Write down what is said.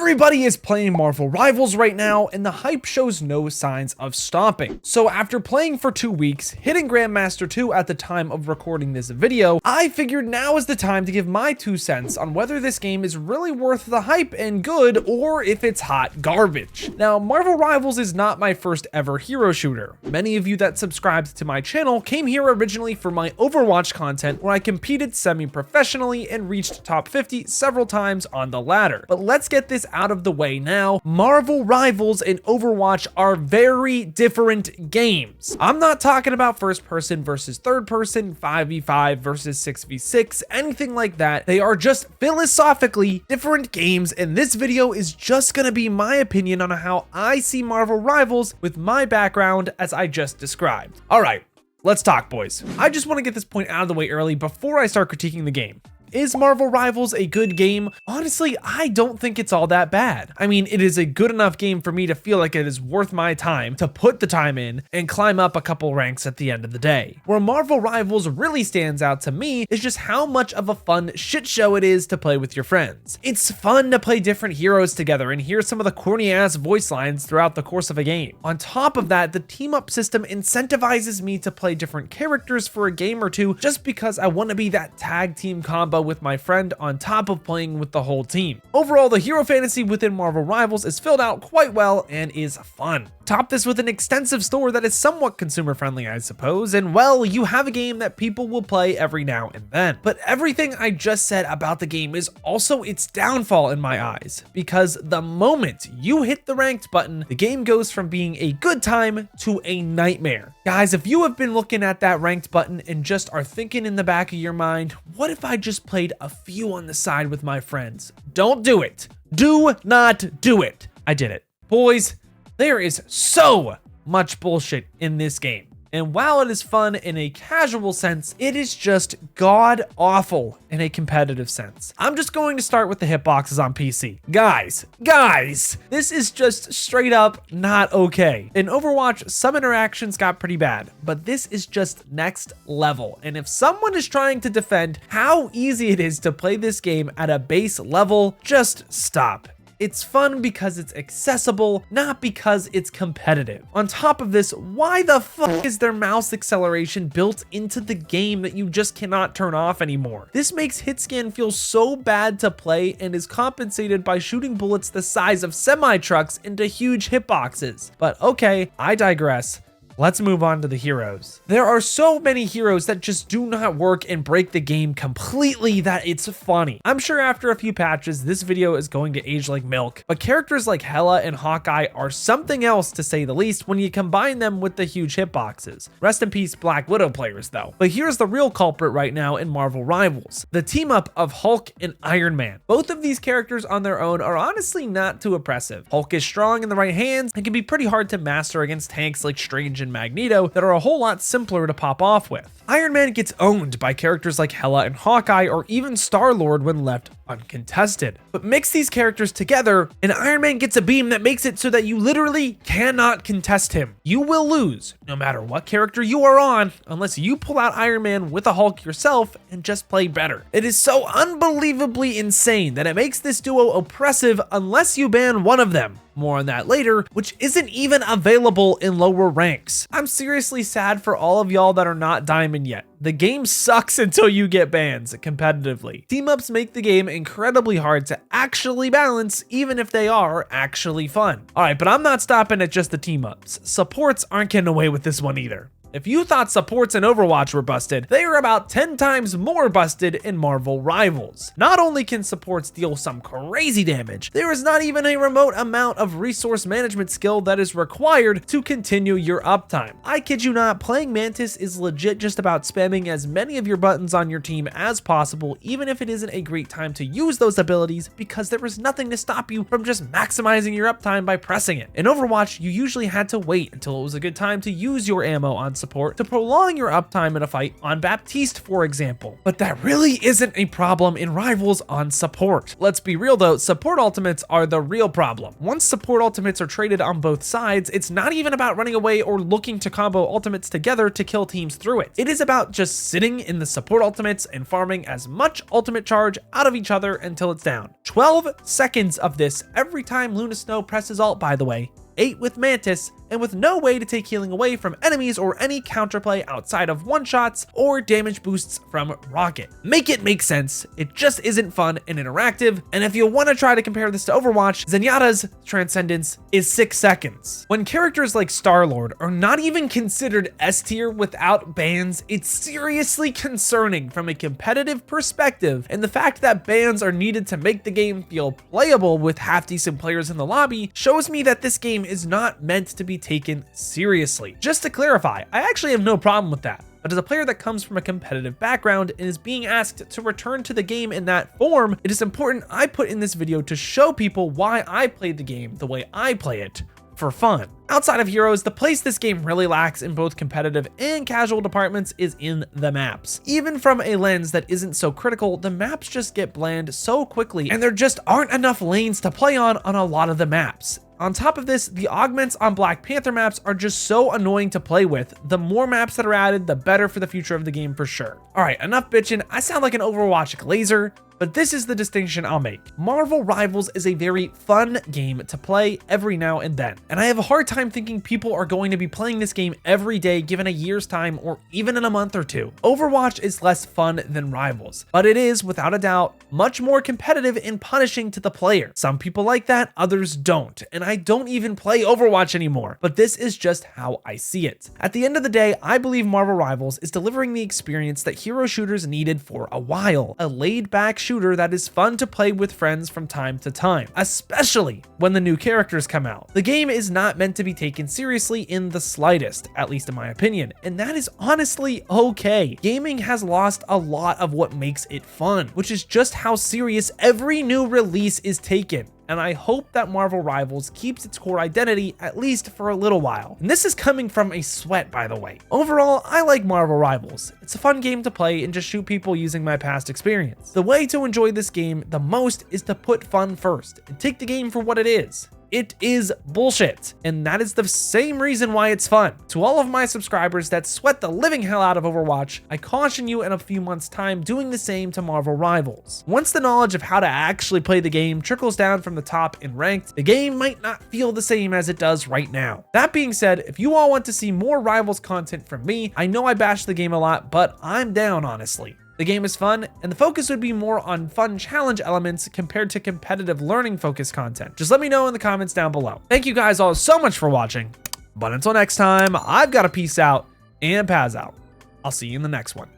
Everybody is playing Marvel Rivals right now, and the hype shows no signs of stopping. So after playing for 2 weeks, hitting Grandmaster 2 at the time of recording this video, I figured now is the time to give my 2 cents on whether this game is really worth the hype and good, or if it's hot garbage. Now, Marvel Rivals is not my first ever hero shooter. Many of you that subscribed to my channel came here originally for my Overwatch content, where I competed semi-professionally and reached top 50 several times on the ladder. But let's get this out of the way now. Marvel Rivals and Overwatch are very different games. I'm not talking about first person versus third person, 5v5 versus 6v6, anything like that. They are just philosophically different games, and this video is just gonna be my opinion on how I see Marvel Rivals with my background as I just described. All right, let's talk, boys. I just want to get this point out of the way early before I start critiquing the game. Is Marvel Rivals a good game? Honestly, I don't think it's all that bad. I mean, it is a good enough game for me to feel like it is worth my time to put the time in and climb up a couple ranks at the end of the day. Where Marvel Rivals really stands out to me is just how much of a fun shit show it is to play with your friends. It's fun to play different heroes together and hear some of the corny ass voice lines throughout the course of a game. On top of that, the team up system incentivizes me to play different characters for a game or two just because I want to be that tag team combo with my friend on top of playing with the whole team. Overall, the hero fantasy within Marvel Rivals is filled out quite well and is fun. Top this with an extensive store that is somewhat consumer friendly, I suppose, and well, you have a game that people will play every now and then. But everything I just said about the game is also its downfall in my eyes, because the moment you hit the ranked button, the game goes from being a good time to a nightmare. Guys, if you have been looking at that ranked button and just are thinking in the back of your mind, what if I just played a few on the side with my friends? Don't do it. Do not do it. I did it. Boys, there is so much bullshit in this game. And while it is fun in a casual sense, it is just god awful in a competitive sense. I'm just going to start with the hitboxes on PC. Guys, this is just straight up not okay. In Overwatch, some interactions got pretty bad, but this is just next level. And if someone is trying to defend how easy it is to play this game at a base level, just stop. It's fun because it's accessible, not because it's competitive. On top of this, why the fuck is there mouse acceleration built into the game that you just cannot turn off anymore? This makes hitscan feel so bad to play and is compensated by shooting bullets the size of semi-trucks into huge hitboxes. But okay, I digress. Let's move on to the heroes. There are so many heroes that just do not work and break the game completely that it's funny. I'm sure after a few patches, this video is going to age like milk, but characters like Hela and Hawkeye are something else to say the least when you combine them with the huge hitboxes. Rest in peace, Black Widow players though. But here's the real culprit right now in Marvel Rivals, the team up of Hulk and Iron Man. Both of these characters on their own are honestly not too oppressive. Hulk is strong in the right hands and can be pretty hard to master against tanks like Strange and Magneto that are a whole lot simpler to pop off with. Iron Man gets owned by characters like Hela and Hawkeye, or even Star-Lord when left uncontested. But mix these characters together and Iron Man gets a beam that makes it so that you literally cannot contest him. You will lose no matter what character you are on unless you pull out Iron Man with a Hulk yourself and just play better. It is so unbelievably insane that it makes this duo oppressive unless you ban one of them. More on that later, which isn't even available in lower ranks. I'm seriously sad for all of y'all that are not Diamond yet. The game sucks until you get bans competitively. Team-ups make the game incredibly hard to actually balance, even if they are actually fun. All right, but I'm not stopping at just the team-ups. Supports aren't getting away with this one either. If you thought supports in Overwatch were busted, they are about 10 times more busted in Marvel Rivals. Not only can supports deal some crazy damage, there is not even a remote amount of resource management skill that is required to continue your uptime. I kid you not, playing Mantis is legit just about spamming as many of your buttons on your team as possible, even if it isn't a great time to use those abilities, because there is nothing to stop you from just maximizing your uptime by pressing it. In Overwatch, you usually had to wait until it was a good time to use your ammo on support to prolong your uptime in a fight on Baptiste, for example. But that really isn't a problem in Rivals on support. Let's be real though, support ultimates are the real problem. Once support ultimates are traded on both sides, it's not even about running away or looking to combo ultimates together to kill teams through it. It is about just sitting in the support ultimates and farming as much ultimate charge out of each other until it's down. 12 seconds of this every time Luna Snow presses ult, by the way. 8 with Mantis, and with no way to take healing away from enemies or any counterplay outside of one-shots or damage boosts from Rocket. Make it make sense, it just isn't fun and interactive, and if you want to try to compare this to Overwatch, Zenyatta's Transcendence is 6 seconds. When characters like Star-Lord are not even considered S tier without bans, it's seriously concerning from a competitive perspective, and the fact that bans are needed to make the game feel playable with half-decent players in the lobby shows me that this game is not meant to be taken seriously. Just to clarify, I actually have no problem with that. But as a player that comes from a competitive background and is being asked to return to the game in that form, it is important I put in this video to show people why I played the game the way I play it, for fun. Outside of heroes, the place this game really lacks in both competitive and casual departments is in the maps. Even from a lens that isn't so critical, the maps just get bland so quickly, and there just aren't enough lanes to play on a lot of the maps. On top of this, the augments on Black Panther maps are just so annoying to play with. The more maps that are added, the better for the future of the game for sure. All right, enough bitching. I sound like an Overwatch glazer, but this is the distinction I'll make. Marvel Rivals is a very fun game to play every now and then, and I have a hard time thinking people are going to be playing this game every day given a year's time or even in a month or two. Overwatch is less fun than Rivals, but it is, without a doubt, much more competitive and punishing to the player. Some people like that, others don't, and I don't even play Overwatch anymore, but this is just how I see it. At the end of the day, I believe Marvel Rivals is delivering the experience that hero shooters needed for a while, a laid-back shooter that is fun to play with friends from time to time, especially when the new characters come out. The game is not meant to be taken seriously in the slightest, at least in my opinion, and that is honestly okay. Gaming has lost a lot of what makes it fun, which is just how serious every new release is taken. And I hope that Marvel Rivals keeps its core identity at least for a little while. And this is coming from a sweat, by the way. Overall, I like Marvel Rivals. It's a fun game to play and just shoot people using my past experience. The way to enjoy this game the most is to put fun first and take the game for what it is. It is bullshit, and that is the same reason why it's fun. To all of my subscribers that sweat the living hell out of Overwatch, I caution you in a few months' time doing the same to Marvel Rivals. Once the knowledge of how to actually play the game trickles down from the top in ranked, the game might not feel the same as it does right now. That being said, if you all want to see more Rivals content from me, I know I bash the game a lot, but I'm down, honestly. The game is fun, and the focus would be more on fun challenge elements compared to competitive learning focused content. Just let me know in the comments down below. Thank you guys all so much for watching, but until next time, I've got to peace out and Paz out. I'll see you in the next one.